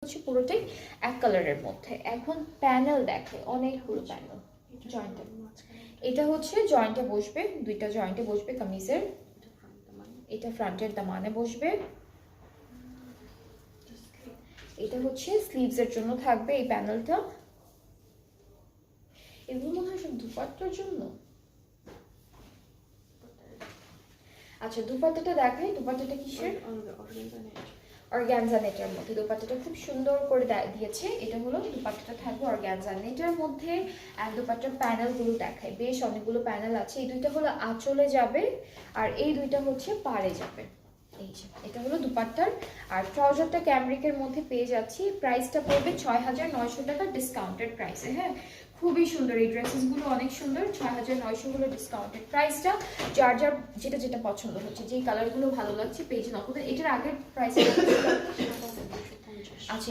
হচ্ছে পুরোটাই এক কালারের মধ্যে। এখন প্যানেল দেখে অনেকগুলো প্যানেল জয়েন্টে। এটা হচ্ছে জয়েন্টে বসবে, দুইটা জয়েন্টে বসবে কামিজের। এটা ফ্রন্টের দামানে বসবে। এটা হচ্ছে স্লিভসের জন্য থাকবে এই প্যানেলটা। এগুলো মনে হয় সব দুপাট্টার জন্য। আচ্ছা দুপাট্টাটা দেখাই, দুপাট্টাটা কিসের? অর্গানজা নেটের মধ্যে। দুপাট্টাটা খুব সুন্দর করে দিয়েছে। এটা হলো দুপাট্টাটা থাকবে অর্গানজা নেটের মধ্যে। আর দুপাট্টার প্যানেলগুলো দেখায়, বেশ অনেকগুলো প্যানেল আছে। এই দুইটা হলো আঁচলে যাবে আর এই দুইটা হচ্ছে পাড়ে যাবে। এই যে এটা হলো দুপাট্টার। আর ট্রাউজারটা ক্যামরিকের মধ্যে পেয়ে যাচ্ছি। প্রাইসটা পড়বে ৬৯০০ টাকা ডিসকাউন্টেড প্রাইসে। হ্যাঁ খুবই সুন্দর, এই ড্রেসেসগুলো অনেক সুন্দর। ৬৯০০ হলো ডিসকাউন্টেড প্রাইসটা। যার যার যেটা যেটা পছন্দ হচ্ছে, যেই কালারগুলো ভালো লাগছে পেজে নক করবেন। এটার আগের প্রাইস আচ্ছা